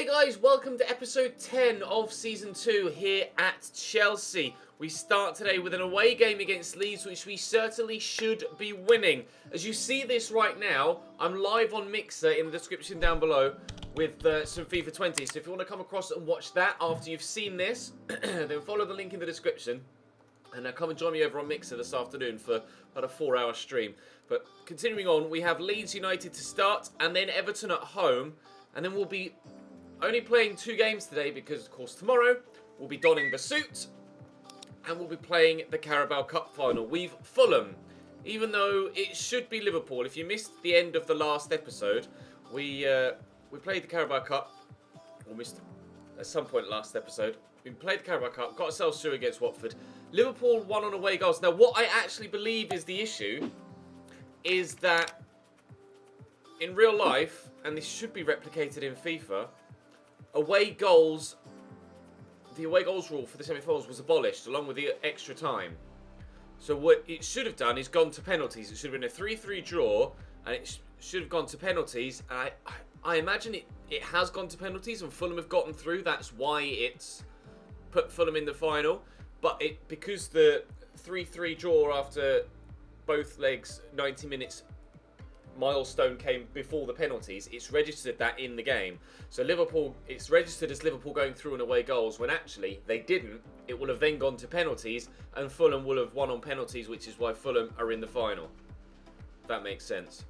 Hey guys, welcome to episode 10 of season 2 here at Chelsea. We start today with an away game against Leeds, which we certainly should be winning. As you see this right now, I'm live on Mixer in the description down below with some FIFA 20. So if you want to come across and watch that after you've seen this, then follow the link in the description. And come and join me over on Mixer this afternoon for about a 4-hour stream. But continuing on, we have Leeds United to start, and then Everton at home. And then we'll be only playing 2 games today because, of course, tomorrow we'll be donning the suit. And we'll be playing the Carabao Cup final. We've Fulham. Even though it should be Liverpool. If you missed the end of the last episode, we played the Carabao Cup. Or missed at some point last episode. We played the Carabao Cup, got ourselves through against Watford. Liverpool won on away goals. Now, what I actually believe is the issue is that in real life, and this should be replicated in FIFA, away goals, the away goals rule for the semi-finals was abolished along with the extra time. So what it should have done is gone to penalties. It should have been a 3-3 draw, and it should have gone to penalties. And I imagine it has gone to penalties, and Fulham have gotten through. That's why it's put Fulham in the final. But because the 3-3 draw after both legs, 90 minutes milestone came before the penalties, it's registered that in the game. So Liverpool, it's registered as Liverpool going through on away goals when actually they didn't. It will have then gone to penalties and Fulham will have won on penalties, which is why Fulham are in the final. If that makes sense.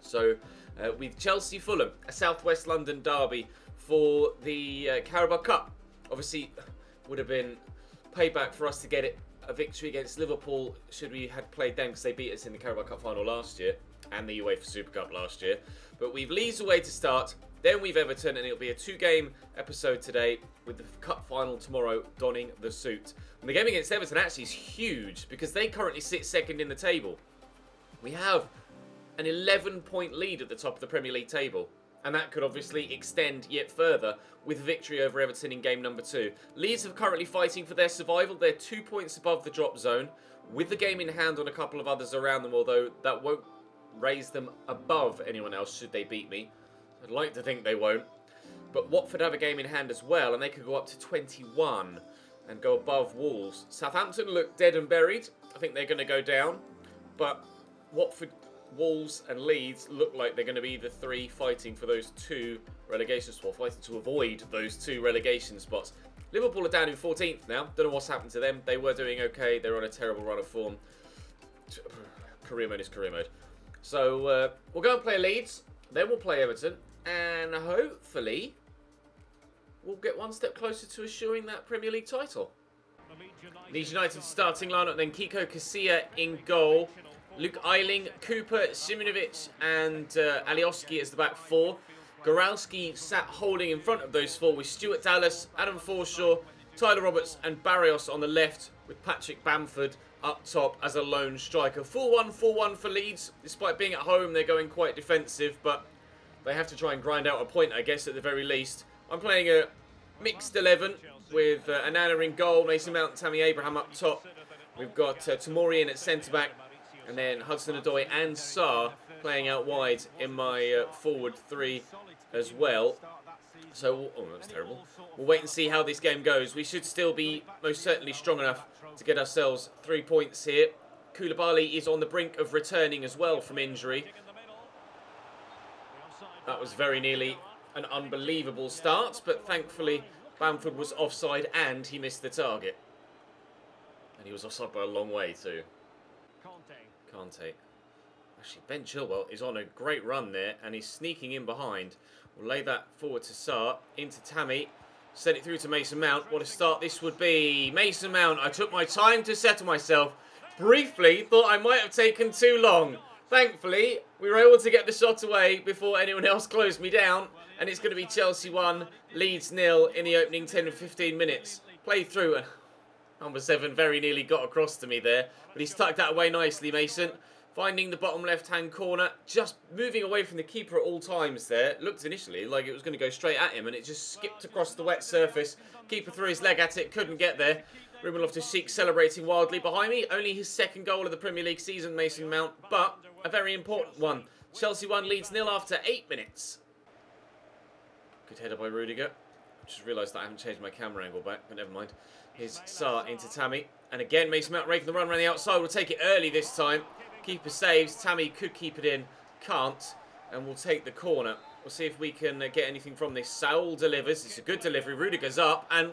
So with Chelsea Fulham, a South West London derby for the Carabao Cup. Obviously would have been payback for us to get a victory against Liverpool should we had played them, because they beat us in the Carabao Cup final last year and the UEFA Super Cup last year. But we've Leeds away to start, then we've Everton, and it'll be a 2-game episode today with the Cup final tomorrow donning the suit. And the game against Everton actually is huge because they currently sit second in the table. We have an 11-point lead at the top of the Premier League table, and that could obviously extend yet further with victory over Everton in game number 2. Leeds are currently fighting for their survival. They're 2 points above the drop zone, with the game in hand on a couple of others around them, although that won't raise them above anyone else should they beat me. I'd like to think they won't. But Watford have a game in hand as well, and they could go up to 21 and go above Wolves. Southampton look dead and buried. I think they're going to go down. But Watford, Wolves and Leeds look like they're going to be the 3 fighting for those 2 relegation spots, fighting to avoid those 2 relegation spots. Liverpool are down in 14th now. Don't know what's happened to them. They were doing okay. They're on a terrible run of form. Career mode is career mode. So we'll go and play Leeds, then we'll play Everton, and hopefully we'll get one step closer to assuring that Premier League title. Leeds United starting lineup, then Kiko Casilla in goal, Luke Ayling, Cooper, Simonovic and Alioski as the back 4. Goralski sat holding in front of those 4 with Stuart Dallas, Adam Forshaw, Tyler Roberts and Barrios on the left, with Patrick Bamford up top as a lone striker. 4-1 for Leeds. Despite being at home, they're going quite defensive, but they have to try and grind out a point, I guess, at the very least. I'm playing a mixed 11 with Anana in goal, Mason Mount and Tammy Abraham up top. We've got Tamori in at centre-back, and then Hudson-Odoi and Sarr playing out wide in my forward 3 as well. So, oh, that was terrible. We'll wait and see how this game goes. We should still be most certainly strong enough to get ourselves 3 points here. Koulibaly is on the brink of returning as well from injury. That was very nearly an unbelievable start, but thankfully Bamford was offside and he missed the target. And he was offside by a long way too. Kante. Actually, Ben Chilwell is on a great run there and he's sneaking in behind. We'll lay that forward to Sarr, into Tammy. Send it through to Mason Mount. What a start this would be. Mason Mount, I took my time to settle myself. Briefly, thought I might have taken too long. Thankfully, we were able to get the shot away before anyone else closed me down. And it's going to be Chelsea 1, Leeds 0 in the opening 10 or 15 minutes. Played through and number 7 very nearly got across to me there. But he's tucked that away nicely, Mason. Finding the bottom left-hand corner, just moving away from the keeper at all times there. Looked initially like it was going to go straight at him, and it just skipped across the wet surface. Keeper threw his leg at it, couldn't get there. Ruben Loftus-Cheek celebrating wildly behind me. Only his 2nd goal of the Premier League season, Mason Mount, but a very important one. Chelsea 1, Leeds 0 after 8 minutes. Good header by Rudiger. Just realised that I haven't changed my camera angle back, but never mind. Here's Sarr into Tammy. And again, Mason Mount raking the run around the outside. We'll take it early this time. Keeper saves. Tammy could keep it in. Can't. And we'll take the corner. We'll see if we can get anything from this. Saul delivers. It's a good delivery. Rudiger's up. And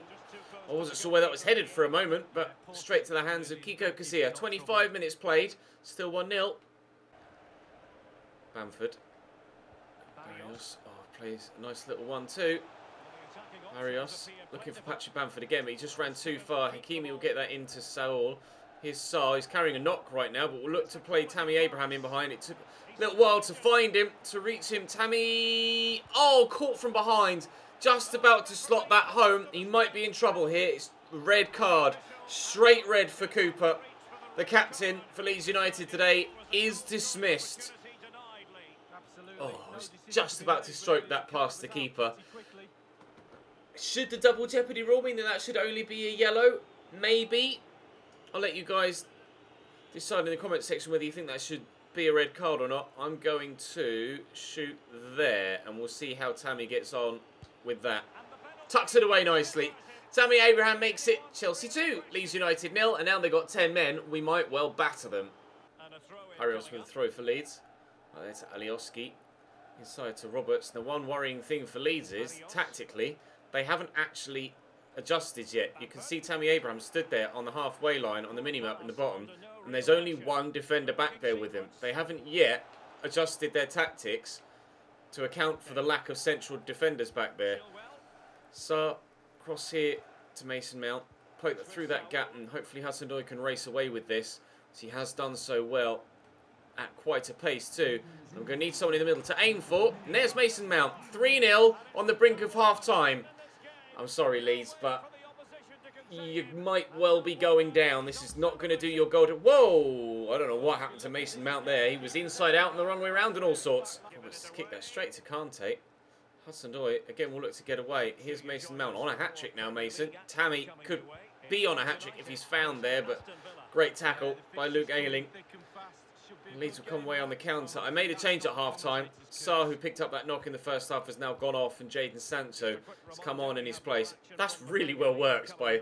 I wasn't sure where that was headed for a moment, but straight to the hands of Kiko Casilla. 25 minutes played. Still 1-0. Bamford. Barrios. Oh, plays a nice little 1-2. Barrios looking for Patrick Bamford again, but he just ran too far. Hakimi will get that into Saul. Here's Sarr. He's carrying a knock right now, but we'll look to play Tammy Abraham in behind. It took a little while to find him, to reach him. Tammy, oh, caught from behind. Just about to slot that home. He might be in trouble here. It's red card. Straight red for Cooper. The captain for Leeds United today is dismissed. Oh, I was just about to stroke that past the keeper. Should the double jeopardy rule mean that that should only be a yellow? Maybe. I'll let you guys decide in the comment section whether you think that should be a red card or not. I'm going to shoot there, and we'll see how Tammy gets on with that. Tucks it away nicely. Tammy Abraham makes it Chelsea 2, Leeds United 0, and now they've got 10 men. We might well batter them. Barrios with a throw for Leeds. Oh, there's Alioski. Inside to Roberts. The one worrying thing for Leeds is, tactically, they haven't actually adjusted yet. You can see Tammy Abraham stood there on the halfway line on the minimap in the bottom, and there's only one defender back there with him. They haven't yet adjusted their tactics to account for the lack of central defenders back there. So, cross here to Mason Mount. Poke through that gap, and hopefully Hudson-Odoi can race away with this, as he has done so well at quite a pace too. I'm going to need someone in the middle to aim for. And there's Mason Mount. 3-0 on the brink of half-time. I'm sorry, Leeds, but you might well be going down. This is not going to do your goal. Whoa! I don't know what happened to Mason Mount there. He was inside out and the wrong way around and all sorts. Let's kick that straight to Kante. Hudson-Odoi, again, will look to get away. Here's Mason Mount on a hat-trick now, Mason. Tammy could be on a hat-trick if he's found there, but great tackle by Luke Ayling. Leeds will come away on the counter. I made a change at half-time. Sarr, who picked up that knock in the first half, has now gone off, and Jadon Sancho has come on in his place. That's really well worked by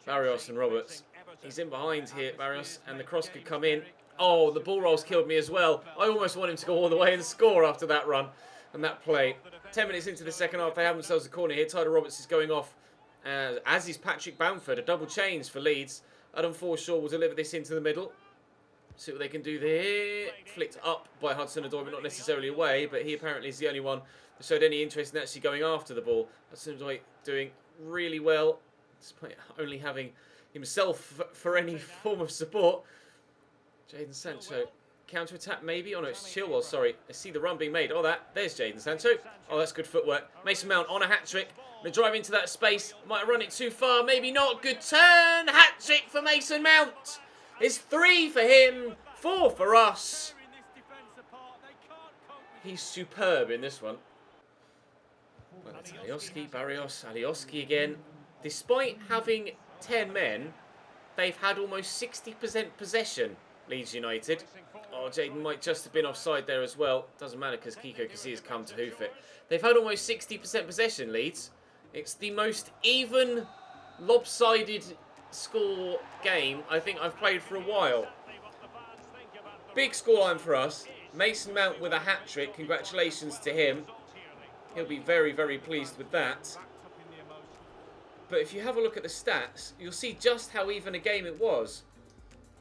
Barrios and Roberts. He's in behind here, Barrios, and the cross could come in. Oh, the ball rolls killed me as well. I almost want him to go all the way and score after that run and that play. 10 minutes into the second half, they have themselves a corner here. Tyler Roberts is going off, as is Patrick Bamford. A double change for Leeds. Adam Forshaw will deliver this into the middle. See what they can do there. Flicked up by Hudson-Odoi, but not necessarily away. But he apparently is the only one that showed any interest in actually going after the ball. Hudson-Odoi doing really well, despite only having himself for any form of support. Jadon Sancho. Counter-attack maybe? Oh no, it's Chilwell, sorry. I see the run being made. Oh, there's Jadon Sancho. Oh, that's good footwork. Mason Mount on a hat-trick. Going to drive into that space. Might have run it too far. Maybe not. Good turn. Hat-trick for Mason Mount. It's 3 for him, 4 for us. He's superb in this one. Well, that's Alioski, Barrios, Alioski again. Despite having 10 men, they've had almost 60% possession, Leeds United. Oh, Jadon might just have been offside there as well. Doesn't matter because Kiko Casilla's come to hoof it. They've had almost 60% possession, Leeds. It's the most even, lopsided score game I think I've played for a while. Big scoreline for us. Mason Mount with a hat-trick. Congratulations to him. He'll be very, very pleased with that. But if you have a look at the stats, you'll see just how even a game it was.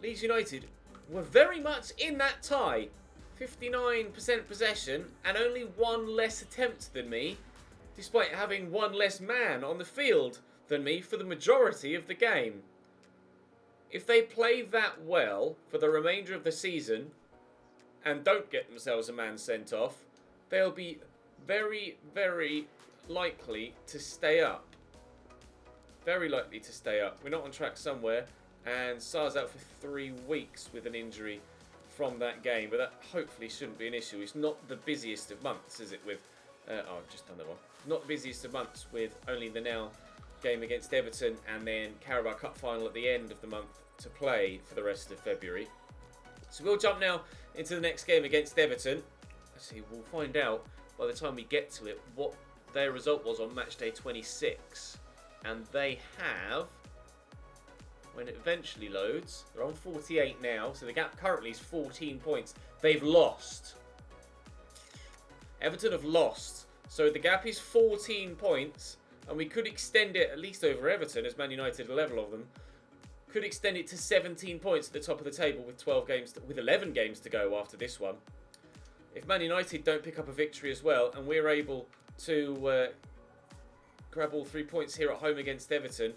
Leeds United were very much in that tie. 59% possession and only one less attempt than me, despite having one less man on the field than me for the majority of the game. If they play that well for the remainder of the season and don't get themselves a man sent off, they'll be very, very likely to stay up. Very likely to stay up. We're not on track somewhere, and Sarr's out for 3 weeks with an injury from that game, but that hopefully shouldn't be an issue. It's not the busiest of months, is it, with... I've just done that one. Not the busiest of months with only the now game against Everton and then Carabao Cup final at the end of the month to play for the rest of February. So we'll jump now into the next game against Everton. Actually, we'll find out by the time we get to it what their result was on match day 26. And they have, when it eventually loads, they're on 48 now, so the gap currently is 14 points. They've lost. Everton have lost. So the gap is 14 points, and we could extend it at least over Everton, as Man United are level of them. Could extend it to 17 points at the top of the table with 11 games to go after this one. If Man United don't pick up a victory as well, and we're able to grab all 3 points here at home against Everton,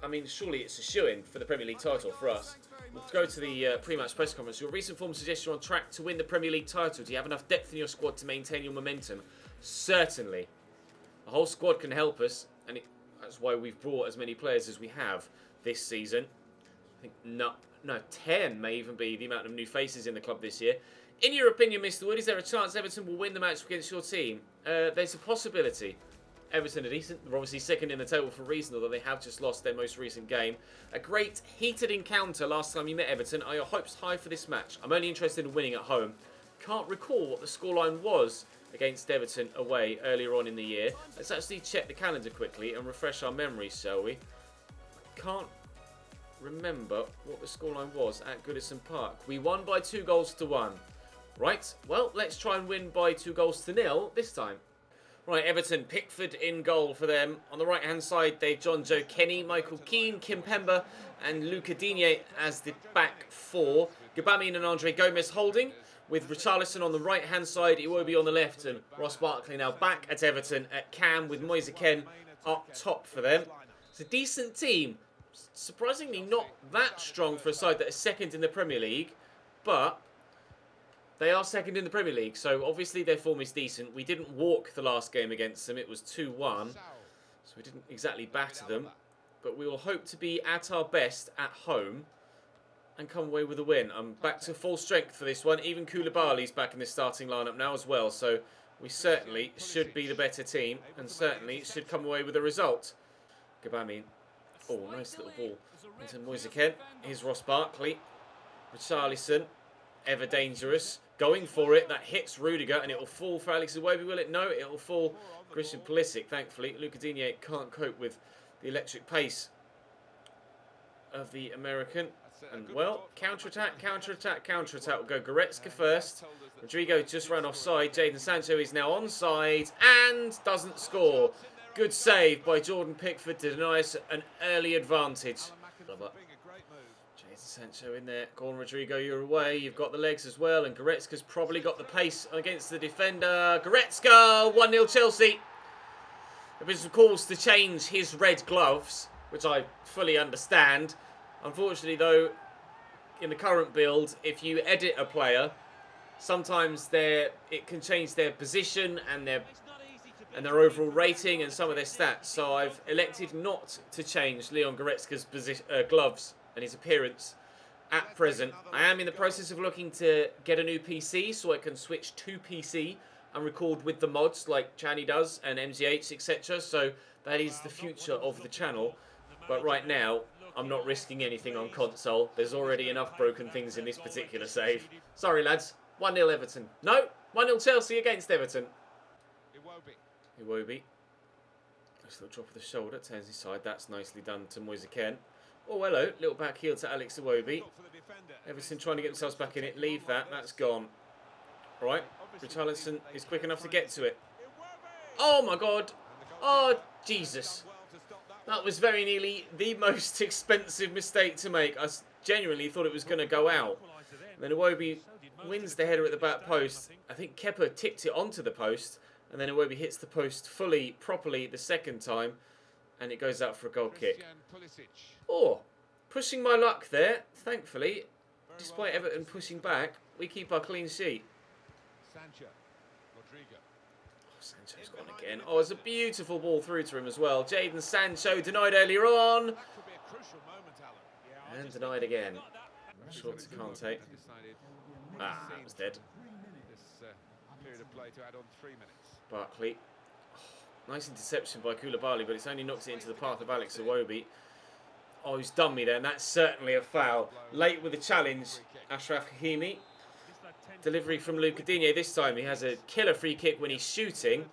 I mean, surely it's a shoo-in for the Premier League title for us. We'll go to the pre-match press conference. Your recent form suggests you're on track to win the Premier League title. Do you have enough depth in your squad to maintain your momentum? Certainly. The whole squad can help us, and that's why we've brought as many players as we have this season. I think 10 may even be the amount of new faces in the club this year. In your opinion, Mr. Wood, is there a chance Everton will win the match against your team? There's a possibility. Everton are decent. They're obviously second in the table for a reason, although they have just lost their most recent game. A great heated encounter last time you met Everton. Are your hopes high for this match? I'm only interested in winning at home. Can't recall what the scoreline was against Everton away earlier on in the year. Let's actually check the calendar quickly and refresh our memories, shall we? Can't remember what the scoreline was at Goodison Park. We won by 2-1. Right, well, let's try and win by 2-0 this time. Right, Everton, Pickford in goal for them. On the right-hand side, they've John Joe Kenny, Michael Keane, Kim Pemba, and Luca Digne as the back four. Gbamin and Andre Gomez holding, with Richarlison on the right-hand side, Iwobi on the left, and Ross Barkley now back at Everton at Cam, with Moise Kean up top for them. It's a decent team. Surprisingly not that strong for a side that is second in the Premier League, but they are second in the Premier League, so obviously their form is decent. We didn't walk the last game against them. It was 2-1, so we didn't exactly batter them. But we will hope to be at our best at home and come away with a win. I'm back to full strength for this one. Even Koulibaly's back in the starting lineup now as well, so we certainly should be the better team and certainly should come away with a result. Gbamin. Oh, nice little ball into Moise Kean. Here's Ross Barkley. Richarlison. Ever dangerous. Going for it. That hits Rudiger and it will fall for Alex Iwobi, will it? No, it will fall Christian Pulisic, thankfully. Luca Digne can't cope with the electric pace of the American. And, well, counter-attack, counter-attack, counter-attack. We'll go Goretzka first. Rodrigo just ran offside. Jadon Sancho is now onside and doesn't score. Good save by Jordan Pickford to deny us an early advantage. Sancho in there. Go on, Rodrigo, you're away. You've got the legs as well. And Goretzka's probably got the pace against the defender. Goretzka, 1-0 Chelsea. There was some calls to change his red gloves, which I fully understand. Unfortunately, though, in the current build, if you edit a player, sometimes it can change their position and their overall rating and some of their stats. So I've elected not to change Leon Goretzka's gloves and his appearance at present. I am in the process of looking to get a new PC so I can switch to PC and record with the mods like Chani does and MGH, etc. So that is the future of the channel. But right now, I'm not risking anything on console. There's already enough broken things in this particular save. Sorry, lads. 1-0 Everton. No, 1-0 Chelsea against Everton. Iwobi. Nice little drop of the shoulder. Turns his side. That's nicely done to Moise Kean. Oh, hello. Little back heel to Alex Iwobi. Everton trying to get themselves back in it. Leave that. That's gone. All right. Richarlison is quick enough to get to it. Oh, my God. Oh, Jesus. That was very nearly the most expensive mistake to make. I genuinely thought it was going to go out. And then Iwobi wins the header at the back post. I think Kepa tipped it onto the post. And then Iwobi hits the post fully, properly the second time. And it goes out for a goal kick. Oh, pushing my luck there. Thankfully, despite Everton pushing back, we keep our clean sheet. Oh, Sancho's gone again. Oh, it's a beautiful ball through to him as well. Jadon Sancho denied earlier on. And denied again. Short to Kante. Ah, that was dead. Barkley. Nice interception by Koulibaly, but it's only knocked it into the path of Alex Iwobi. Oh, he's done me there, and that's certainly a foul. Late with the challenge, Achraf Hakimi. Delivery from Luca Digne this time. He has a killer free kick when he's shooting.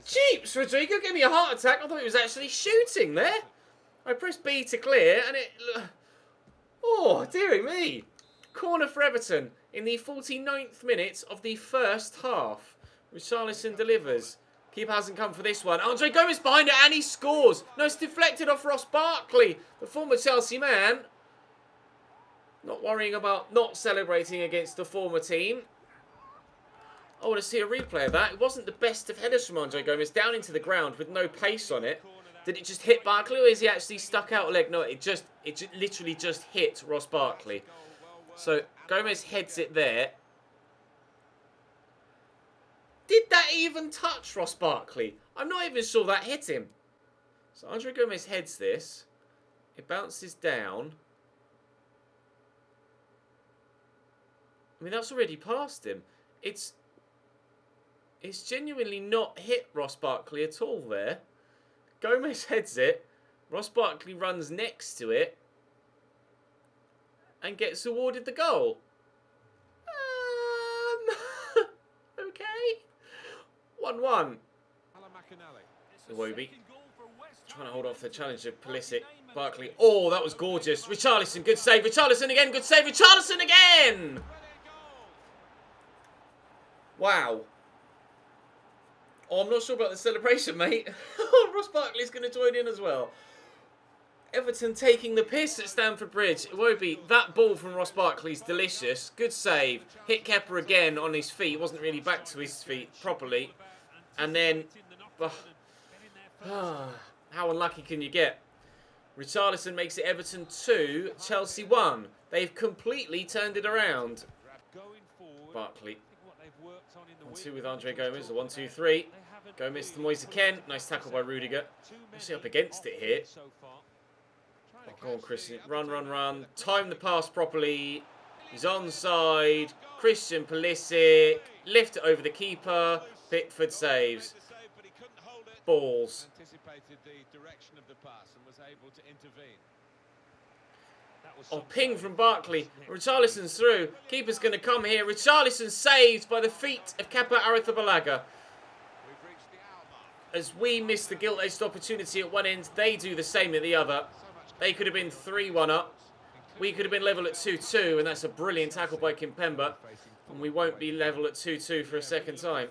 Jeeps, Rodrigo gave me a heart attack. I thought he was actually shooting there. I pressed B to clear and it... Oh, dearie me. Corner for Everton in the 49th minute of the first half. Richarlison delivers. Keeper hasn't come for this one. Andre Gomes behind it and he scores. No, it's deflected off Ross Barkley, the former Chelsea man. Not worrying about not celebrating against the former team. I want to see a replay of that. It wasn't the best of headers from Andre Gomes. Down into the ground with no pace on it. Did it just hit Barkley or is he actually stuck out a leg? No, it literally just hit Ross Barkley. So Gomez heads it there. Did that even touch Ross Barkley? I'm not even sure that hit him. So Andre Gomes heads this. It bounces down. I mean, that's already past him. It's genuinely not hit Ross Barkley at all there. Gomez heads it. Ross Barkley runs next to it. And gets awarded the goal. Okay. 1-1. Iwobi trying to hold off the challenge of Pulisic. Barkley. Oh, that was gorgeous. Richarlison, good save. Richarlison again, good save. Richarlison again! Wow. Oh, I'm not sure about the celebration, mate. Ross Barkley's going to join in as well. Everton taking the piss at Stamford Bridge. Iwobi, that ball from Ross Barkley's delicious. Good save. Hit Kepa again on his feet. Wasn't really back to his feet properly. And then... how unlucky can you get? Richarlison makes it Everton 2, Chelsea 1. They've completely turned it around. Barkley. 1-2 with Andre Gomes. A 1-2-3. Gomes to Moise Kean. Nice tackle by Rudiger. Actually up against it here. Oh, go on, Christian. Run. Time the pass properly. He's onside. Christian Pulisic. Lift it over the keeper. Pickford saves. Balls. Oh, ping from Barkley. Richarlison's through. Keeper's going to come here. Richarlison saved by the feet of Kepa Arrizabalaga. As we miss the gilt-edged opportunity at one end, they do the same at the other. They could have been 3-1 up. We could have been level at 2-2, and that's a brilliant tackle by Kimpembe. And we won't be level at 2-2 for a second time.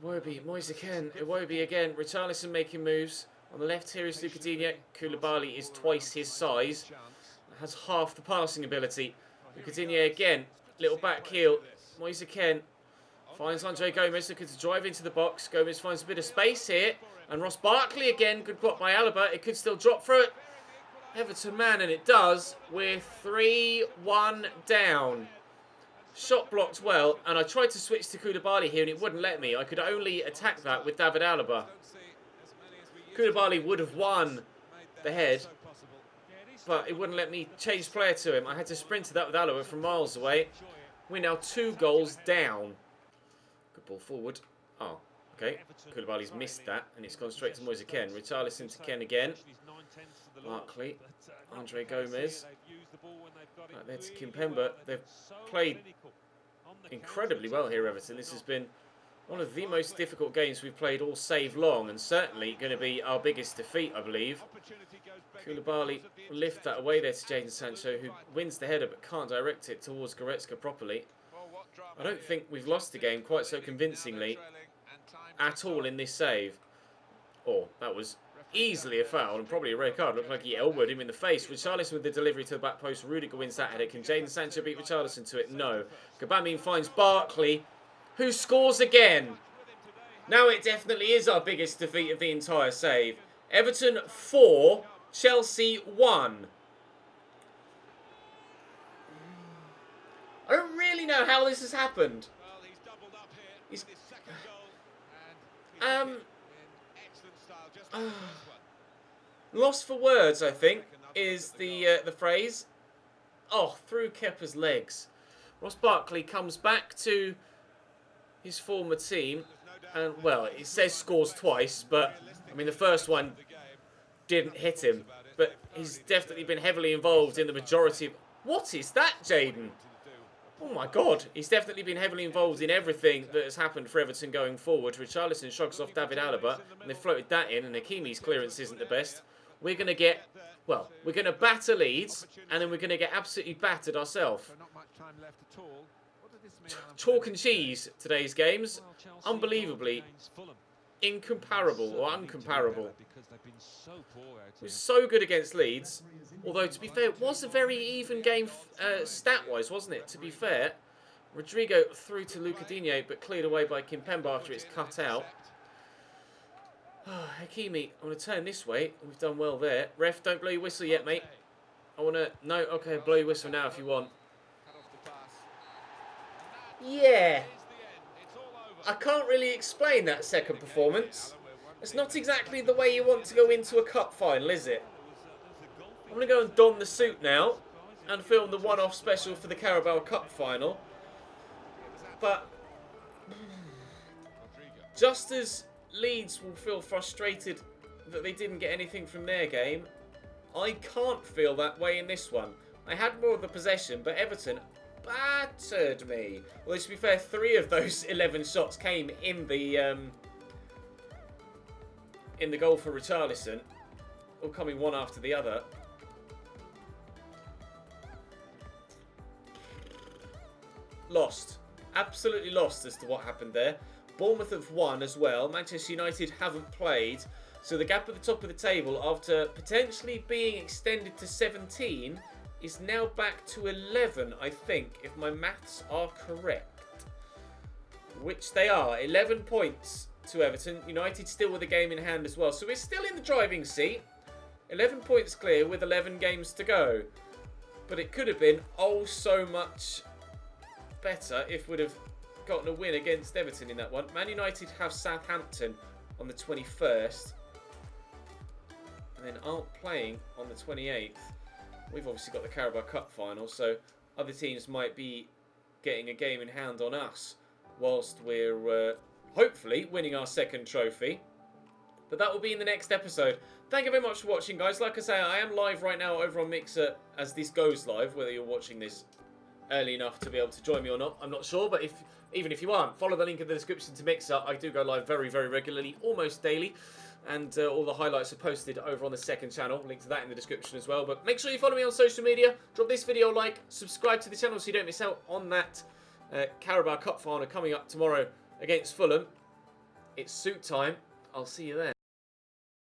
Iwobi, Moise Kean, Iwobi again. Richarlison making moves. On the left here is Luca Digne. Koulibaly is twice his size. Has half the passing ability. Luca Digne again. Little back heel. Moise Kean finds Andre Gomes, looking to drive into the box. Gomes finds a bit of space here. And Ross Barkley again. Good block by Alaba. It could still drop through it. Everton man, and it does. We're 3-1 down. Shot blocked well. And I tried to switch to Koulibaly here and it wouldn't let me. I could only attack that with David Alaba. Koulibaly would have won the head. But it wouldn't let me change player to him. I had to sprint to that with Alaba from miles away. We're now 2 goals down. Good ball forward. Oh, okay. Koulibaly's missed that, and it's gone straight to Moise Kean. Richarlison to Kean again. Barkley. Andre Gomes. Right there to Kimpembe. They've played incredibly well here, Everton. This has been one of the most difficult games we've played all save long, and certainly going to be our biggest defeat, I believe. Koulibaly will lift that away there to Jadon Sancho, who wins the header but can't direct it towards Goretzka properly. I don't think we've lost the game quite so convincingly at all in this save. Oh, that was easily a foul and probably a red card. Looked like he elbowed him in the face. Richarlison with the delivery to the back post. Rudiger wins that header. Can Jadon Sancho beat Richarlison to it? No. Gbamin finds Barkley, who scores again. Now it definitely is our biggest defeat of the entire save. Everton 4, Chelsea 1. I don't really know how this has happened. He's lost for words, I think, is the phrase. Oh, through Kepa's legs. Ross Barkley comes back to his former team, and well, it says scores twice, but I mean the first one didn't hit him, but he's definitely been heavily involved in the majority of... What is that, Jaden? Oh my God, he's definitely been heavily involved in everything that has happened for Everton going forward. Richarlison shrugs off David Alaba, and they floated that in, and Hakimi's clearance isn't the best. We're going to get, well, we're going to batter Leeds, and then we're going to get absolutely battered ourselves. Chalk and cheese, today's games. Unbelievably incomparable or uncomparable. It was so good against Leeds. Although, to be fair, it was a very even game stat-wise, wasn't it? To be fair, Rodrigo threw to Lucadinho, but cleared away by Kimpembe after it's cut out. Hakimi, I want to turn this way. We've done well there. Ref, don't blow your whistle yet, mate. I want to... No, okay, blow your whistle now if you want. Yeah. I can't really explain that second performance. It's not exactly the way you want to go into a cup final, is it? I'm going to go and don the suit now and film the one-off special for the Carabao Cup final. But just as Leeds will feel frustrated that they didn't get anything from their game, I can't feel that way in this one. I had more of the possession, but Everton battered me. Well, to be fair, 3 of those 11 shots came in the goal for Richarlison, all coming one after the other. Lost. Absolutely lost as to what happened there. Bournemouth have won as well. Manchester United haven't played. So the gap at the top of the table, after potentially being extended to 17, is now back to 11, I think, if my maths are correct. Which they are. 11 points to Everton. United still with a game in hand as well. So we're still in the driving seat. 11 points clear with 11 games to go. But it could have been oh so much better if we'd have gotten a win against Everton in that one. Man United have Southampton on the 21st. And then aren't playing on the 28th. We've obviously got the Carabao Cup final, so other teams might be getting a game in hand on us whilst we're hopefully winning our second trophy. But that will be in the next episode. Thank you very much for watching, guys. Like I say, I am live right now over on Mixer as this goes live, whether you're watching this early enough to be able to join me or not, I'm not sure. But even if you aren't, follow the link in the description to Mixer. I do go live very, very regularly, almost daily. And all the highlights are posted over on the second channel. Link to that in the description as well. But make sure you follow me on social media. Drop this video a like. Subscribe to the channel so you don't miss out on that Carabao Cup final coming up tomorrow against Fulham. It's suit time. I'll see you then.